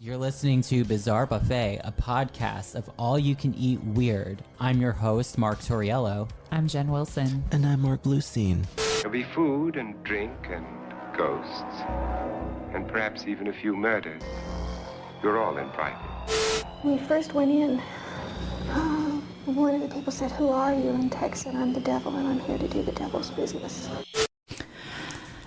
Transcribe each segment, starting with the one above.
You're listening to Bizarre Buffet, a podcast of all you can eat weird. I'm your host, Mark Torriello. I'm Jen Wilson. And I'm Mark Bluestein. There'll be food and drink and ghosts, and perhaps even a few murders. You're all invited. When we first went in, one of the people said, "Who are you?" And Tex said, "I'm the devil, and I'm here to do the devil's business."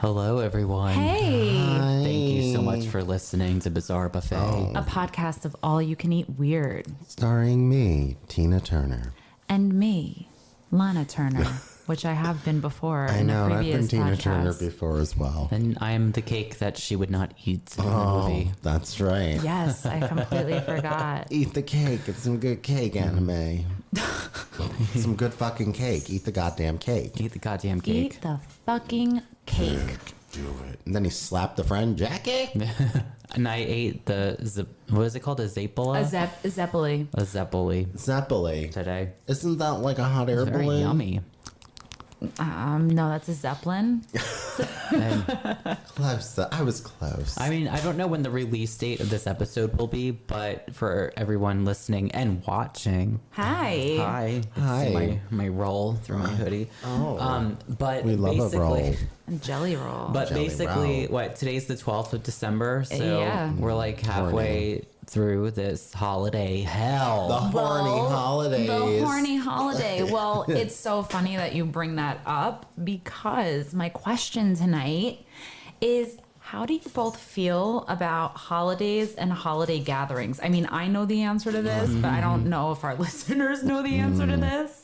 Hello, everyone. Hey. Hi. Thank you so much for listening to Bizarre Buffet. A podcast of all you can eat weird. Starring me, Tina Turner. And me, Lana Turner, which I have been before I in know, a and I've been previous Tina podcast. Turner before as well. And I am the cake that she would not eat in the movie. That's right. Yes, I completely forgot. Eat the cake. It's some good cake, anime. Some good fucking cake. Eat the goddamn cake. Eat the goddamn cake. Eat the fucking cake. Do it. And then he slapped the friend, Jackie. And I ate what is it called? A Zappola? Zeppeli. A Zeppoli Zeppeli. today. Isn't that like a hot air Very balloon? yummy. No, that's a Zeppelin. And Close. I was close. I mean, I don't know when the release date of this episode will be, but for everyone listening and watching, Hi. hi. Hi. See my roll through my hoodie. Oh. But We love a basically, roll. And jelly roll. But Jelly basically, roll. what, today's the 12th of December, so Yeah. we're like halfway through this holiday hell. The horny holidays. The horny holiday. Well, it's so funny that you bring that up because my question tonight is, how do you both feel about holidays and holiday gatherings? I mean, I know the answer to this, but I don't know if our listeners know the answer to this.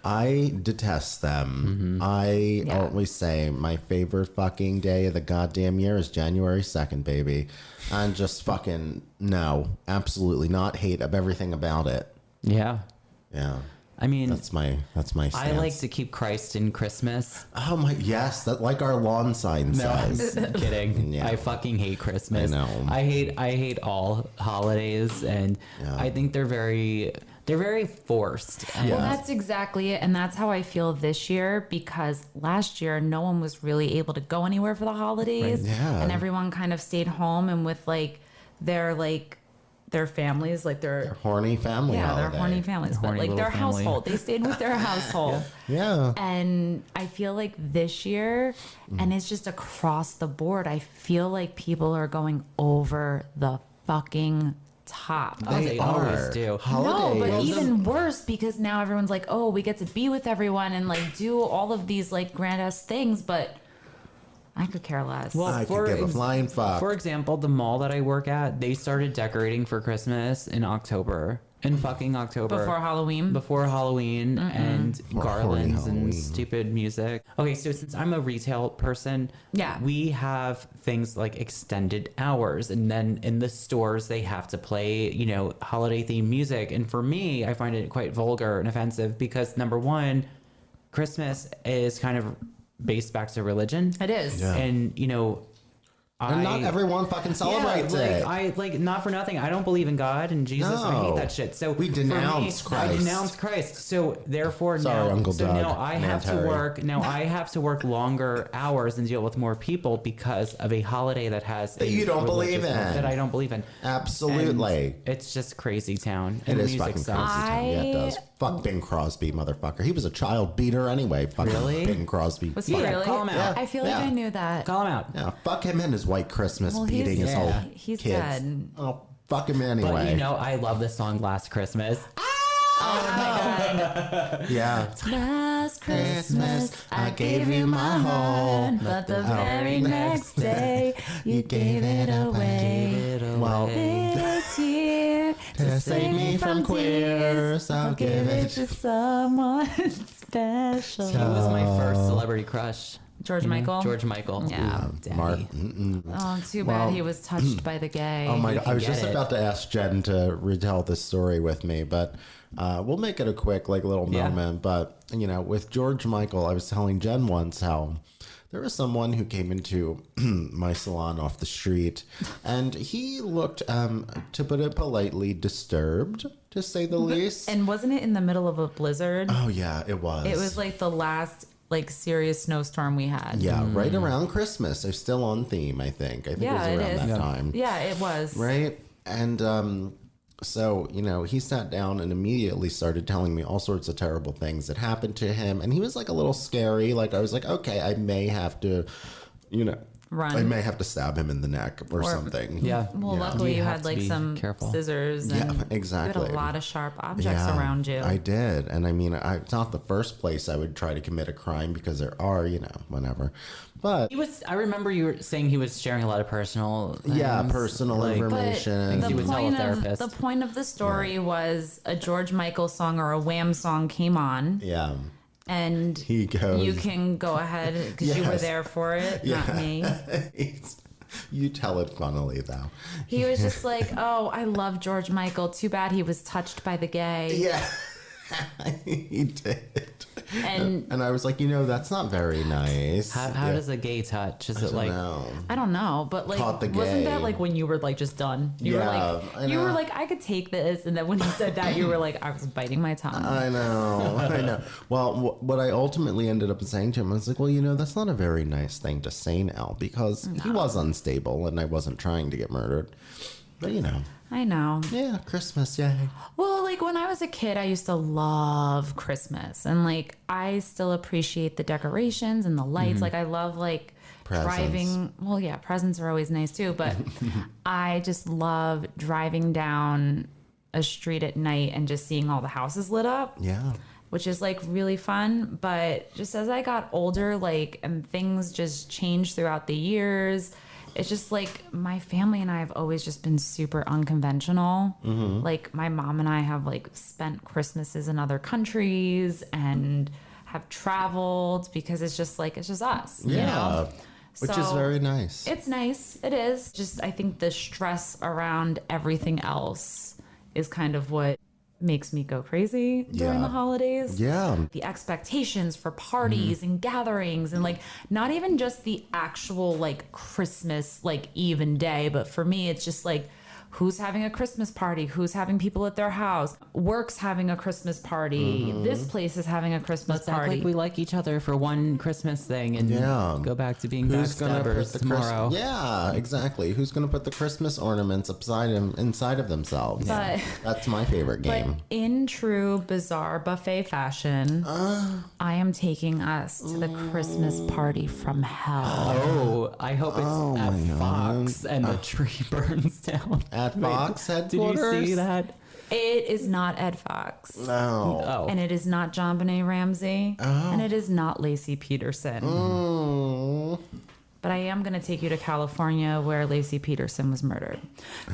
I detest them. I always say my favorite fucking day of the goddamn year is January 2nd, baby. And just fucking, no, absolutely not. Hate of everything about it. Yeah. Yeah. I mean, That's my stance. I like to keep Christ in Christmas. Oh my, yes, that like our lawn sign No, I'm says. kidding. Yeah. I fucking hate Christmas. I know. I hate all holidays, and Yeah. I think they're very forced. And Well, that's exactly it. And that's how I feel this year because last year, no one was really able to go anywhere for the holidays. Right. Yeah. And everyone kind of stayed home and with their families, like their Horny family yeah, holiday. their horny families, but Horny like their little family. household. They stayed with their household. Yeah. And I feel like this year, and it's just across the board, I feel like people are going over the fucking top. They always do. Holidays. No, but even worse because now everyone's like, oh, we get to be with everyone and like do all of these like grand ass things, but I could care less. Well, I could give a flying fuck. For example, the mall that I work at, they started decorating for Christmas in October. In fucking October. Before Halloween. Before Halloween and garlands horny Halloween. and stupid music. Okay, so since I'm a retail person, Yeah. we have things like extended hours. And then in the stores, they have to play, holiday themed music. And for me, I find it quite vulgar and offensive because number one, Christmas is kind of based back to religion. It is. Yeah. And, and not everyone fucking celebrates it. I not for nothing. I don't believe in God and Jesus. I hate No. that shit. So We for denounce me, Christ. I denounce Christ. So therefore Sorry, now, Uncle so Doug, now I have to Terry. work. Now I have to work longer hours and deal with more people because of a holiday that has That a you don't believe religious in. that I don't believe in. Absolutely. And it's just crazy town. It And the is music fucking crazy sucks. town. Yeah, it does. Fuck Bing Crosby, motherfucker. He was a child beater anyway. Fucking Really? Bing Crosby. Was he Yeah, really? call him out. I feel like Yeah. I knew that. Call him out. Yeah, fuck him and his white Christmas Well, beating his whole he's kids. dead. Oh, fuck him anyway. But I love the song Last Christmas. Yeah. Last Christmas, I gave you my heart, but the very next day, you gave it away. Well, This year, to save me from queers, I'll give it to someone special. He was my first celebrity crush. George Michael? George Michael. Yeah. Daddy. Mark. Oh, too bad he was touched by the gay. Oh my god! I was get just it. about to ask Jen to retell this story with me, but we'll make it a quick, little Yeah. moment. But with George Michael, I was telling Jen once how there was someone who came into my salon off the street, and he looked, to put it politely, disturbed, to say the least. And wasn't it in the middle of a blizzard? Oh yeah, it was. It was like the last serious snowstorm we had. Yeah, right around Christmas. They're still on theme, I think. I think Yeah, it it was around is. that time. Yeah, it was. Right? And so, he sat down and immediately started telling me all sorts of terrible things that happened to him. And he was like a little scary. Like, I was like, okay, I may have to, Run. I may have to stab him in the neck or something. Yeah. Well, Yeah. luckily You you have had to like be some careful. scissors. And Yeah, exactly. You had a lot of sharp objects around you. I did. And I mean, it's not the first place I would try to commit a crime because there are, whatever. But I remember you were saying he was sharing a lot of personal things, personal like- information. But He would tell a the therapist. point of the story was a George Michael song or a Wham song came on, Yeah. and He goes. you can go ahead because you were Yes. there for it, not me. You tell it funnily, though. He was just like, "Oh, I love George Michael. Too bad he was touched by the gay." Yeah. He did. And And I was like, that's not very nice. How does a gay touch? Is it like No. I don't know, but like, Caught the wasn't gay. that like when you were like just done? You Yeah, were I like, you were know. like, I could take this, and then when he said that, you were like, I was biting my tongue. I know. Well, what I ultimately ended up saying to him, I was like, well, that's not a very nice thing to say now because he was unstable and I wasn't trying to get murdered. But, I know. yeah, Christmas, yay. Well, like when I was a kid, I used to love Christmas, and like I still appreciate the decorations and the lights. Like I love like Presents. driving. Well, yeah, presents are always nice too, but I just love driving down a street at night and just seeing all the houses lit up. Yeah. Which is like really fun. But just as I got older, like, and things just changed throughout the years, it's just like my family and I have always just been super unconventional. Like my mom and I have like spent Christmases in other countries and have traveled because it's just us. You Yeah. know? Which is So, very nice. It's nice. It is. Just I think the stress around everything else is kind of what makes me go crazy during Yeah. the holidays. Yeah. The expectations for parties and gatherings and like not even just the actual like Christmas like eve and day, but for me it's just like who's having a Christmas party, who's having people at their house, work's having a Christmas party, this place is having a Christmas let's act party. like we like each other for one Christmas thing and Yeah. go back to being Who's gonna put backstabbers the tomorrow? Yeah, exactly. Who's gonna put the Christmas ornaments inside of themselves? But- That's my favorite But game. in true bizarre buffet fashion, I am taking us to the Christmas party from hell. Oh, I hope it's at Fox and the tree burns down. At Fox Did you headquarters? see that? It is not Ed Fox. No. Oh, And it is not John Benet Ramsey. And it is not Lacey Peterson. Mm. But I am going to take you to California where Lacey Peterson was murdered.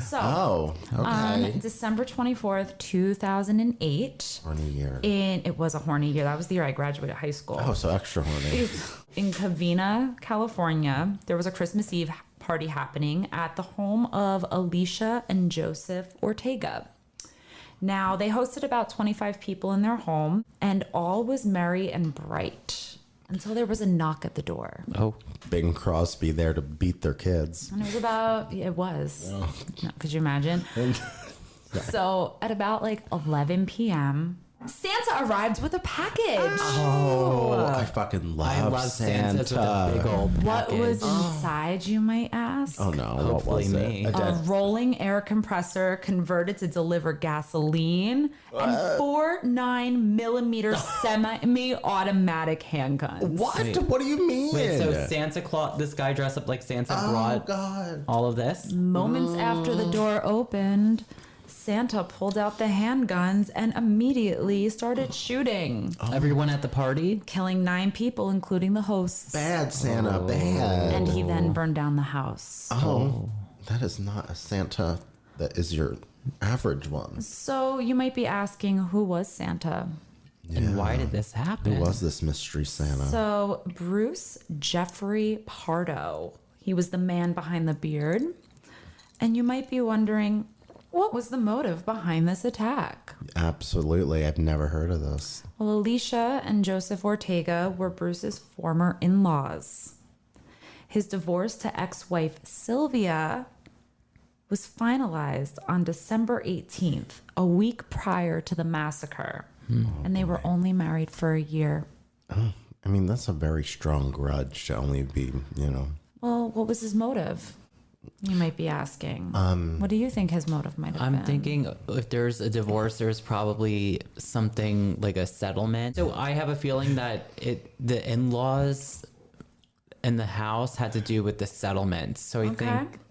So Oh, okay. on December 24th, 2008, Horny year. it was a horny year. That was the year I graduated high school. Oh, so extra horny. In Covina, California, there was a Christmas Eve party happening at the home of Alicia and Joseph Ortega. Now, they hosted about 25 people in their home, and all was merry and bright until there was a knock at the door. oh, Bing Crosby there to beat their kids. And it was. No, could you imagine? So at about like 11 p.m., Santa arrived with a package. Oh, I fucking love, I love Santas with a big old What package. was inside, you might ask? Oh no, what Hopefully was me. it? A A dead rolling air compressor converted to deliver gasoline and 4 9mm semi-automatic handguns. What? Wait. What do you mean? Wait, so Santa Claus, this guy dressed up like Santa Oh brought God. all of this? Moments after the door opened, Santa pulled out the handguns and immediately started shooting, Everyone at the party? killing 9 people, including the hosts. Bad Santa, bad. And he then burned down the house. Oh, that is not a Santa. That is your average one. So you might be asking, who was Santa? And why did this happen? Who was this mystery Santa? So Bruce Jeffrey Pardo, he was the man behind the beard. And you might be wondering, what was the motive behind this attack? Absolutely, I've never heard of this. Well, Alicia and Joseph Ortega were Bruce's former in-laws. His divorce to ex-wife Sylvia was finalized on December 18th, a week prior to the massacre. And they were only married for a year. I mean, that's a very strong grudge to only be, Well, what was his motive? You might be asking. What do you think his motive might have been? I'm thinking if there's a divorce, there's probably something like a settlement. So I have a feeling that the in-laws and the house had to do with the settlement. So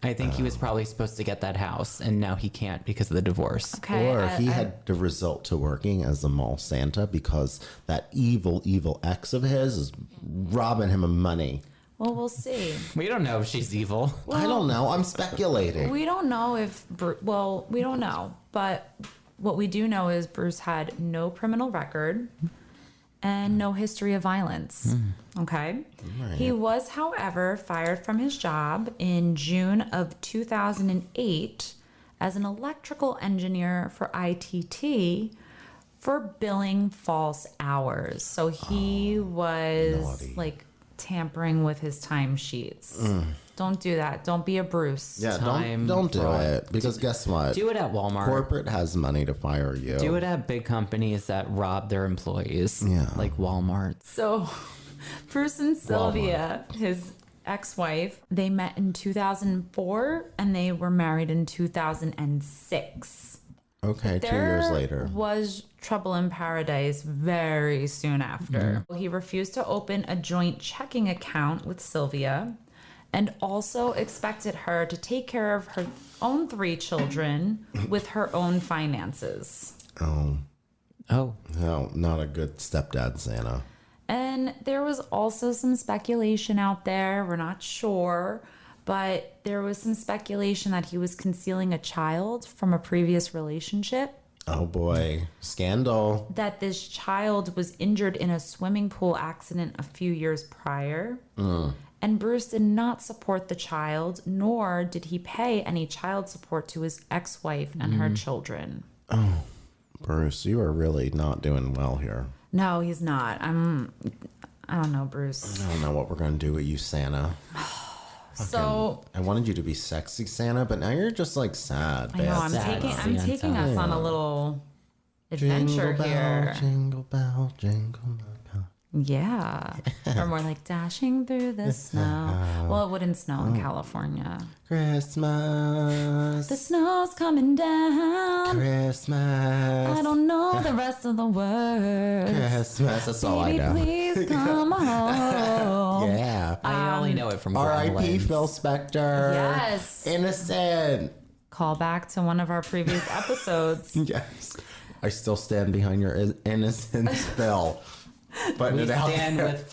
I think he was probably supposed to get that house, and now he can't because of the divorce. Okay. Or he had to result to working as a mall Santa because that evil ex of his is robbing him of money. Well, we'll see. We don't know if she's evil. I don't know. I'm speculating. We don't know if, we don't know. But what we do know is Bruce had no criminal record and no history of violence. Okay. Right. He was, however, fired from his job in June of 2008 as an electrical engineer for ITT for billing false hours. So he was naughty. like tampering with his timesheets. Don't do that. Don't be a Bruce. Yeah, Time don't do fraud. it because guess what? Do it at Walmart. Corporate has money to fire you. Do it at big companies that rob their employees. Yeah. Like Walmart. So, Bruce and Sylvia, his ex-wife, they met in 2004 and they were married in 2006. Okay, 2 years later. Was trouble in paradise very soon after. He refused to open a joint checking account with Sylvia and also expected her to take care of her own 3 children with her own finances. Oh, Oh. no, not a good stepdad Santa. And there was also some speculation out there, we're not sure, but there was some speculation that he was concealing a child from a previous relationship. Oh boy, scandal. That this child was injured in a swimming pool accident a few years prior. And Bruce did not support the child, nor did he pay any child support to his ex-wife and her children. Bruce, you are really not doing well here. No, he's not. I don't know, Bruce. I don't know what we're going to do with you, Santa. So I wanted you to be sexy Santa, but now you're just like sad. I know I'm Sad taking Santa. us on a little adventure jingle here. bell, jingle bell, jingle bell. Yeah. Or more like dashing through the snow. Well, it wouldn't snow in California. Christmas, The snow's coming down. Christmas, I don't know the rest of the words. Christmas. That's all I Baby, know. please come home. Yeah. I only know it from R.I.P. Gremlins. Phil Spector. Yes. Innocent. Call back to one of our previous episodes. Yes. I still stand behind your innocence, Phil. Putting We it out stand there. with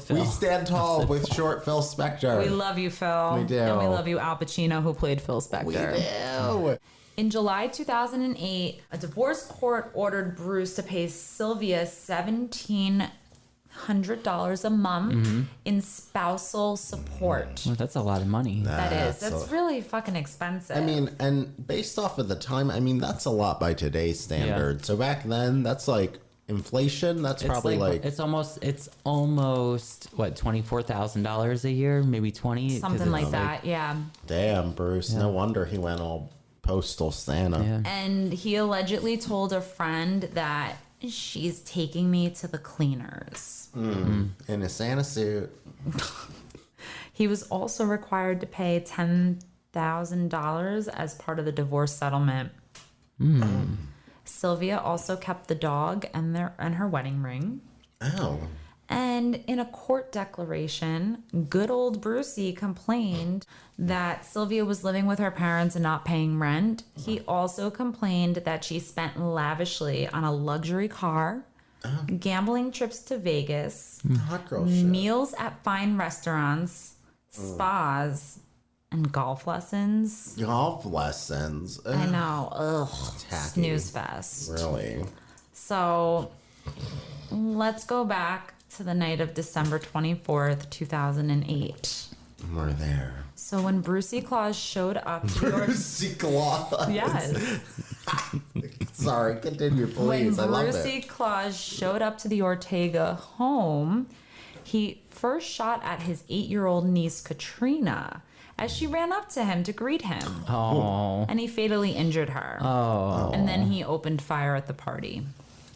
Phil. We stand tall with short Phil Spector. We love you, Phil. We do. And we love you, Al Pacino, who played Phil Spector. We do. In July 2008, a divorce court ordered Bruce to pay Sylvia $1,700 a month in spousal support. Well, that's a lot of money. That's really fucking expensive. I mean, and based off of the time, I mean, that's a lot by today's standard. So back then, that's like inflation. That's probably like it's almost what, $24,000 a year, maybe 20, something like that, yeah. damn, Bruce. No wonder he went all postal Santa. Yeah. And he allegedly told a friend that she's taking me to the cleaners. In a Santa suit. He was also required to pay $10,000 as part of the divorce settlement. Sylvia also kept the dog and her wedding ring. Oh. And in a court declaration, good old Brucey complained that Sylvia was living with her parents and not paying rent. He also complained that she spent lavishly on a luxury car, gambling trips to Vegas, Hot girl shit. meals at fine restaurants, spas, and golf lessons. Golf lessons. I know. Ugh. Tacky. Snooze fest. Really? So let's go back to the night of December 24th, 2008. We're there. So when Brucey Claus showed up to the Brucey Claus. Yes. Sorry, continue, please. I When love Brucey it. Claus showed up to the Ortega home, he first shot at his 8-year-old niece Katrina as she ran up to him to greet him. Oh. And he fatally injured her. Oh. And then he opened fire at the party.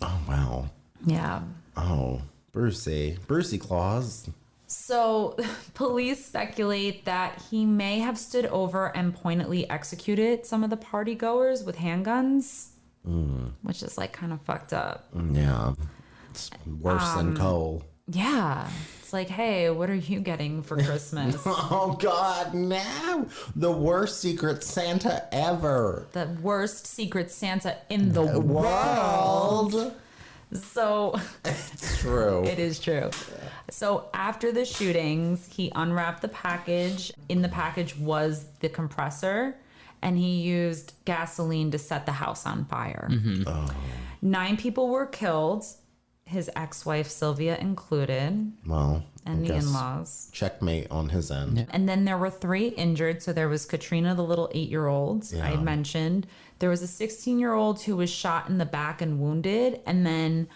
Oh, wow. Yeah. Oh, Brucey Claus. So police speculate that he may have stood over and pointedly executed some of the party goers with handguns, which is like kind of fucked up. Yeah. It's worse than Cole. Yeah. It's like, hey, what are you getting for Christmas? Oh, God, no. The worst Secret Santa ever. The worst Secret Santa in the world. So It's true. it is true. So after the shootings, he unwrapped the package. In the package was the compressor, and he used gasoline to set the house on fire. 9 people were killed, his ex-wife Sylvia included, Well, and I the guess in-laws. checkmate on his end. And then there were 3 injured. So there was Katrina, the little 8-year-old I Yeah. mentioned. There was a 16-year-old who was shot in the back and wounded. And then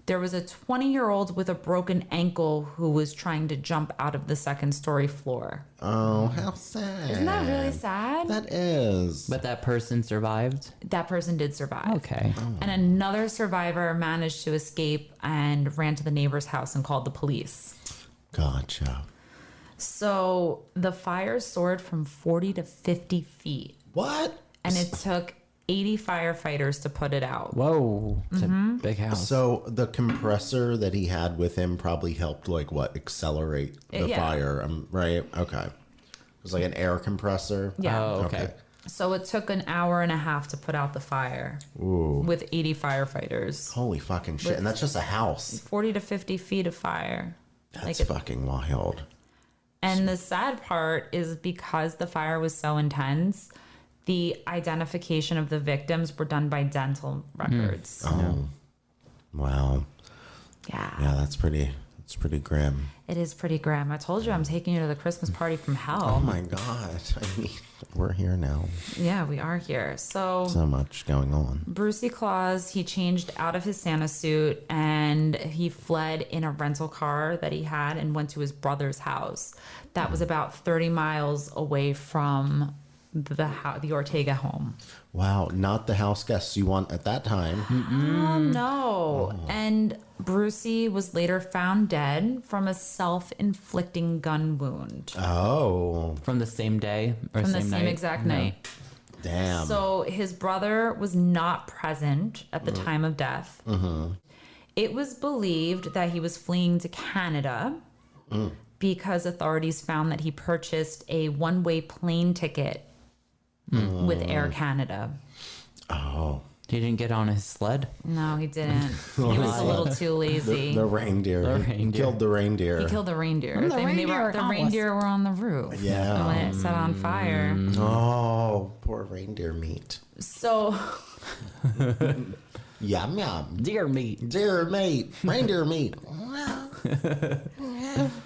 there was a 20-year-old with a broken ankle who was trying to jump out of the 2nd-story floor. Oh, how sad. Isn't that really sad? That is. But that person survived. That person did survive. Okay. And another survivor managed to escape and ran to the neighbor's house and called the police. Gotcha. So the fire soared from 40 to 50 feet. What? And it took 80 firefighters to put it out. Whoa. It's a big house. So the compressor that he had with him probably helped, like, what, accelerate the Yeah. fire, right? Okay. It was like an air compressor. Yeah. Oh, okay. So it took an hour and a half to put out the fire with 80 firefighters. Holy fucking shit. And that's just a house. 40 to 50 feet of fire. That's fucking wild. And the sad part is because the fire was so intense, the identification of the victims were done by dental records. Oh. Wow. Yeah. Yeah, that's pretty grim. It is pretty grim. I told you I'm taking you to the Christmas party from hell. Oh my God. I mean, we're here now. Yeah, we are here. So much going on. Brucey Claus, he changed out of his Santa suit and he fled in a rental car that he had and went to his brother's house. That was about 30 miles away from the Ortega home. Wow, not the house guests you want at that time. Oh, no. And Brucey was later found dead from a self-inflicting gun wound Oh, From the same day or from the same same night? exact No. night. damn. So his brother was not present at the time of death. It was believed that he was fleeing to Canada because authorities found that he purchased a one-way plane ticket with Air Canada. Oh, He didn't get on his sled. No, he didn't. He was a little too lazy. the reindeer. The He reindeer. killed the reindeer. He killed the reindeer. I mean, the reindeer were on the roof. Yeah. And when it set on fire. Oh, poor reindeer meat. So Yum yum. Dear me. Deer meat. Reindeer meat.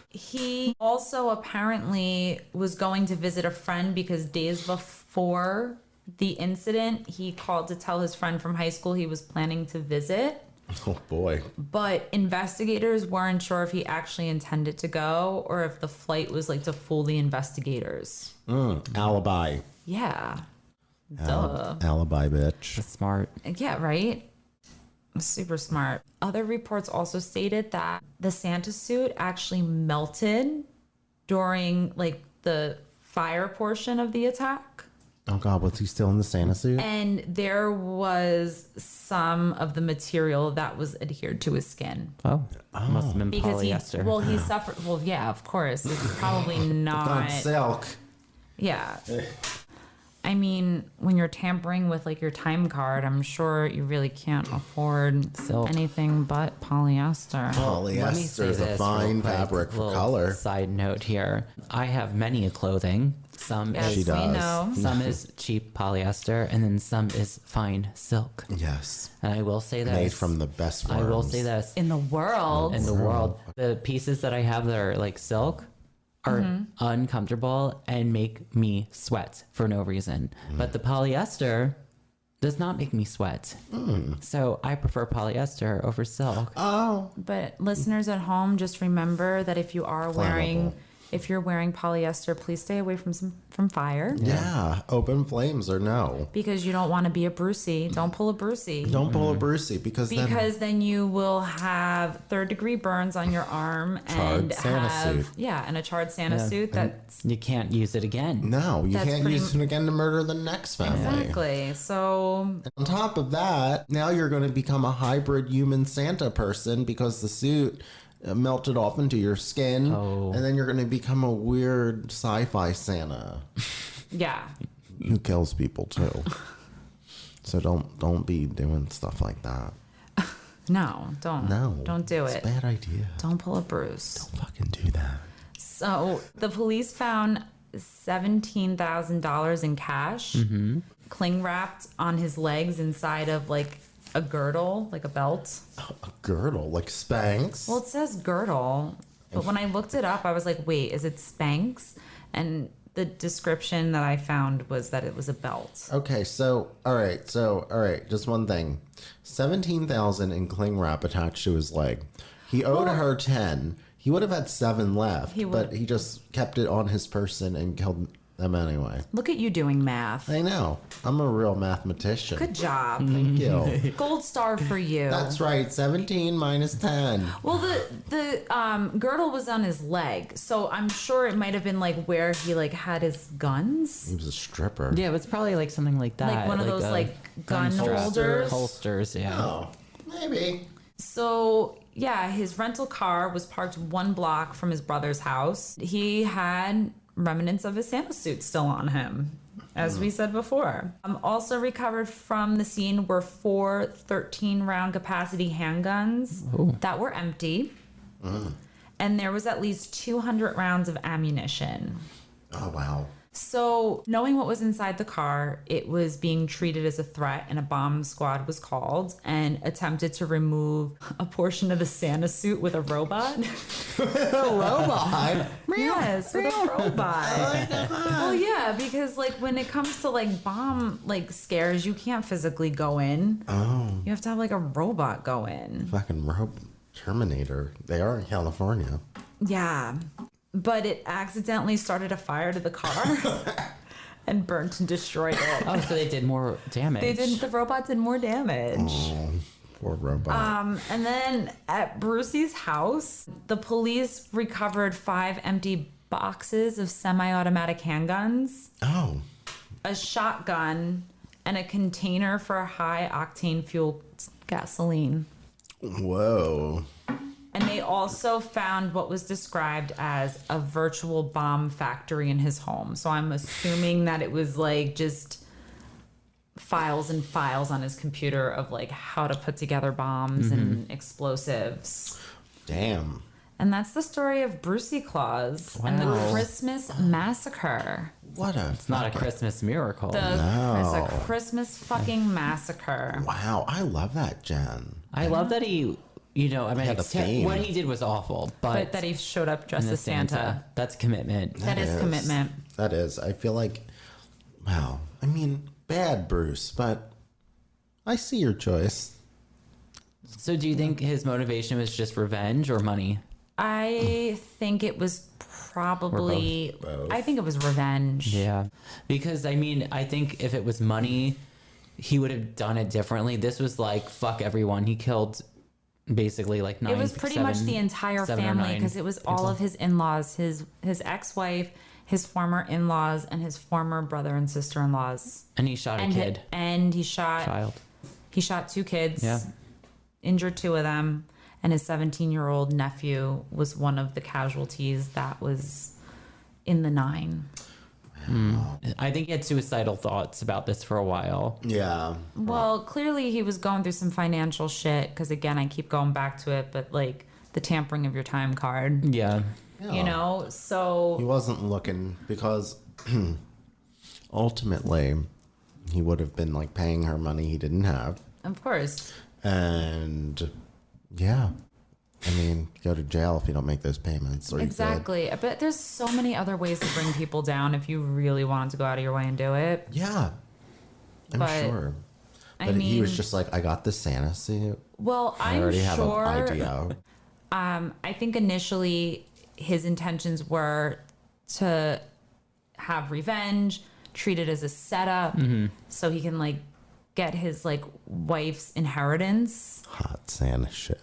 he also apparently was going to visit a friend because days before the incident, he called to tell his friend from high school he was planning to visit. Oh boy. But investigators weren't sure if he actually intended to go or if the flight was like to fool the investigators. Alibi. Yeah. Duh. Alibi, bitch. Smart. Yeah, right? Super smart. Other reports also stated that the Santa suit actually melted during like the fire portion of the attack. Oh God, was he still in the Santa suit? And there was some of the material that was adhered to his skin. Oh. Must have been Because polyester. he suffered, well, yeah, of course. It's probably not. Not silk. Yeah. I mean, when you're tampering with like your time card, I'm sure you really can't afford Silk. anything but polyester. Let me say Polyester is a this fine real quick, fabric for little color. Side note here: I have many clothing. Some Yes, She is we does. know. some is cheap polyester, and then some is fine silk. Yes. And I will say this: Made from the best worms. I will say this In the world. in the world, the pieces that I have that are like silk are uncomfortable and make me sweat for no reason. But the polyester does not make me sweat. So I prefer polyester over silk. Oh. But listeners at home, just remember that if you are wearing If you're wearing polyester, please stay away from fire. Yeah. Open flames or no. Because you don't want to be a Brucey. Don't pull a Brucey. Don't pull a Brucey because then you will have 3rd-degree burns on your arm and Santa have suit. and a charred Santa suit that's You can't use it again. no, you That's can't pretty use it again to murder the next family. exactly. So On top of that, now you're going to become a hybrid human Santa person because the suit melted off into your skin, and then you're going to become a weird sci-fi Santa yeah. who kills people too. So don't be doing stuff like that. No, don't. No, Don't do it's it. a bad idea. Don't pull a Bruce. Fucking do that. So the police found $17,000 in cash, cling wrapped on his legs inside of like a girdle, like a belt. A girdle like Spanx. Well, it says girdle, but when I looked it up, I was like, wait, is it Spanx? And the description that I found was that it was a belt. Okay, all right, just one thing. 17,000 in cling wrap attached to his leg. He owed her 10. He would have had 7 left, but he just kept it on his person and killed them anyway. Look at you doing math. I know. I'm a real mathematician. Good job. Thank you. Gold star for you. That's right. 17 minus 10. Well, the girdle was on his leg, so I'm sure it might have been like where he like had his guns, He was a stripper. Yeah, it's probably like something like that. like one of those a like gun strap. holders. Holsters, yeah. Oh, maybe. So yeah, his rental car was parked 1 block from his brother's house. He had remnants of his Santa suit still on him, as we said before. Also recovered from the scene were 4 13-round capacity handguns that were empty. And there was at least 200 rounds of ammunition. Oh, wow. So, knowing what was inside the car, it was being treated as a threat, and a bomb squad was called and attempted to remove a portion of the Santa suit with a robot. A robot? Yes, with a robot. Well, yeah, because like when it comes to like bomb like scares, you can't physically go in. Oh. You have to have like a robot go in. Fucking Terminator. They are in California. Yeah. But it accidentally started a fire to the car and burnt and destroyed it. Oh, so they did more damage. The robot did more damage. Oh, poor robot. And then at Brucey's house, the police recovered 5 empty boxes of semi-automatic handguns, Oh. a shotgun, and a container for high-octane fuel gasoline. Whoa. And they also found what was described as a virtual bomb factory in his home. So I'm assuming that it was like just files and files on his computer of like how to put together bombs and explosives. Damn. And that's the story of Brucey Claus and the Wow. Christmas Massacre. What a... It's not a Christmas miracle. It's No. a Christmas fucking massacre. Wow, I love that, Jen. I love that he, you know, I mean, had the fame. what he did was awful, But that he showed up dressed and as Santa. That's commitment. That is commitment. That is. I feel like, wow. I mean, bad Bruce, but I see your choice. So do you think his motivation was just revenge or money? I think it was probably. Both. I think it was revenge. Yeah. Because, I mean, I think if it was money, he would have done it differently. This was like, fuck everyone. He killed basically like 9. It was pretty much the entire 7 or family 9 because it was all of his in-laws, his ex-wife, his former in-laws, and his former brother and sister-in-laws. And he shot a And kid. and he shot Child. 2 kids. Yeah. Injured 2 of them, and his 17-year-old nephew was one of the casualties that was in the 9. I think he had suicidal thoughts about this for a while. Yeah. Well, clearly he was going through some financial shit because, again, I keep going back to it, but like the tampering of your time card, Yeah. you know? So, He wasn't looking because ultimately he would have been like paying her money he didn't have. of course. And yeah. I mean, go to jail if you don't make those payments. Or you could. Exactly. But there's so many other ways to bring people down if you really wanted to go out of your way and do it. Yeah. I'm But, sure. I But he was mean- just like, I got the Santa suit. Well, I I'm already sure. have an idea. I think initially his intentions were to have revenge, treat it as a setup, so he can like get his like wife's inheritance. Hot Santa shit.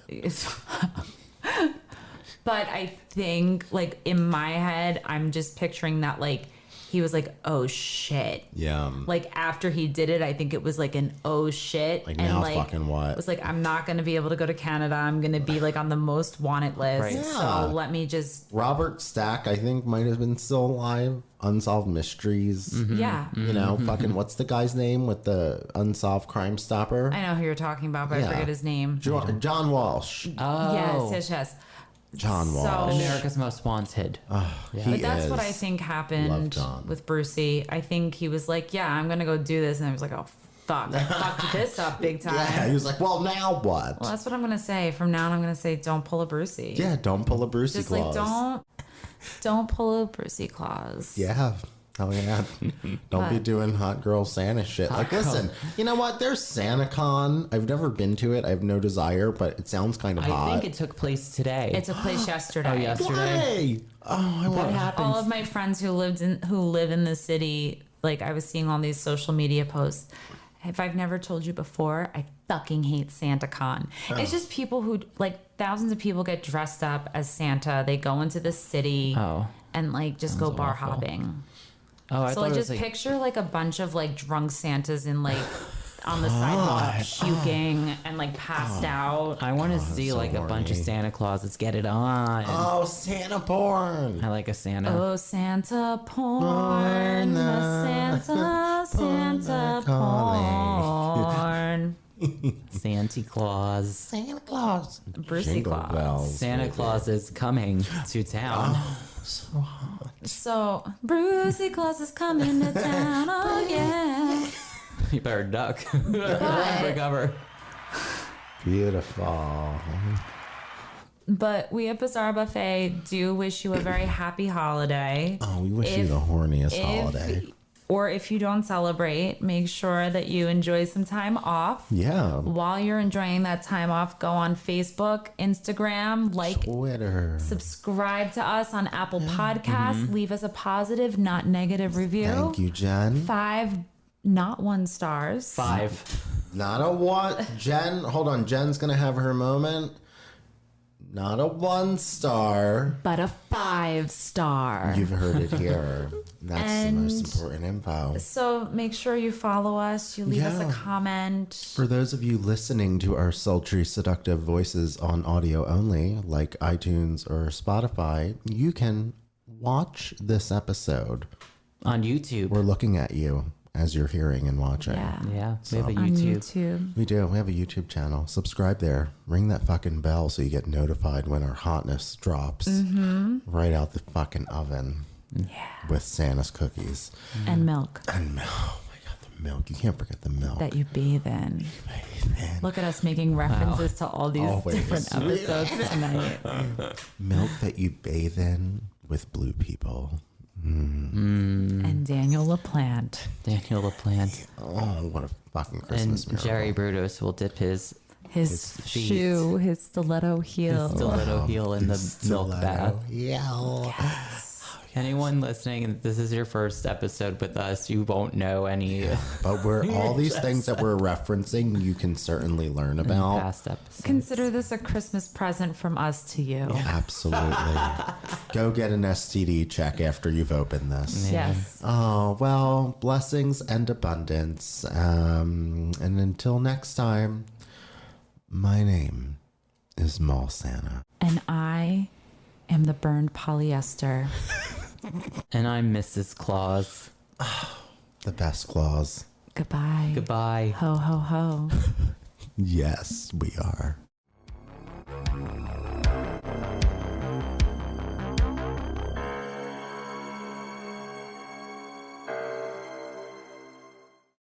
But I think like in my head, I'm just picturing that like he was like, oh shit. Yeah. Like after he did it, I think it was like an oh shit. Like, now fucking what? It was like, I'm not going to be able to go to Canada. I'm going to be like on the most wanted list. Right. Yeah. So let me just, Robert Stack, I think, might have been still alive. Unsolved Mysteries. yeah. You know, fucking, what's the guy's name with the unsolved Crime Stopper? I know who you're talking about, but Yeah. I forget his name. John Walsh. Oh, Yes. John Walsh. America's Most Wanted. He But that's what is. I think Love happened John. with Brucey. I think he was like, yeah, I'm going to go do this. And I was like, oh, fuck. I fucked this up big time. Yeah, he was like, well, now what? Well, that's what I'm going to say. From now on, I'm going to say, don't pull a Brucey. Yeah, don't pull a Brucey Just clause. like, don't pull a Brucey clause. Yeah. Hell yeah. Don't be But- doing hot girl Santa shit. Like, listen, you know what? There's SantaCon. I've never been to it. I have no desire, but it sounds kind of I hot. think it took place today. It took place yesterday. Oh, yesterday. Why? Oh, I What want happened? All of my friends who live in the city, like I was seeing all these social media posts. If I've never told you before, I fucking hate SantaCon. It's just people who like thousands of people get dressed up as Santa. They go into the city and like just go bar awful. hopping. Oh, I So thought like it just was like picture like a bunch of like drunk Santas in like on the sidewalk puking and like passed out. I want to see so like a bunch of horny. Santa Clauses get it on. Oh, Santa porn. I like a Santa. Oh, Santa porn, Santa porn. Santa Claus. Santa Claus. Brucey Jingle Claus. bells, Santa baby. Claus is coming to town. So Brucey Claus is coming to town. Oh yeah. You better duck. Recover. Beautiful. But we at Bizarre Buffet do wish you a very happy holiday. Oh, we wish you If- the horniest holiday. Or if you don't celebrate, make sure that you enjoy some time off. Yeah. While you're enjoying that time off, go on Facebook, Instagram, like, Twitter. subscribe to us on Apple Podcasts. Leave us a positive, not negative review. Thank you, Jen. 5, not 1 stars. 5. Not a one. Jen, hold on. Jen's going to have her moment. Not a 1 star. But a 5 star. You've heard it here. That's the most And- important info. So make sure you follow us. You leave us a Yeah. comment. For those of you listening to our sultry, seductive voices on audio only, like iTunes or Spotify, you can watch this episode. On YouTube. We're looking at you as you're hearing and watching. Yeah. Yeah, we have a On YouTube. YouTube. We do. We have a YouTube channel. Subscribe there. Ring that fucking bell so you get notified when our hotness drops right out the fucking oven. Yeah. With Santa's cookies. And milk And milk. Oh my God, the milk. You can't forget the milk. that you bathe in. Look at us making references to all these Always. different episodes tonight. Milk that you bathe in with blue people. And Daniel LaPlante. Daniel LaPlante. Oh, what a fucking And Christmas miracle. Jerry Brudos will dip his His feet. shoe, his stiletto heel. stiletto heel in the milk bath. Yeah. Anyone listening, and this is your first episode with us, you won't know any But we're all these things that we're referencing, you can certainly learn about. past episodes. Consider this a Christmas present from us to you. Absolutely. Go get an STD check after you've opened this. Yes. Oh, well, blessings and abundance. And until next time, my name is Mall Santa. And I am the burned polyester. And I'm Mrs. Claus. The best claws. Goodbye. Goodbye. Ho, ho, ho. Yes, we are.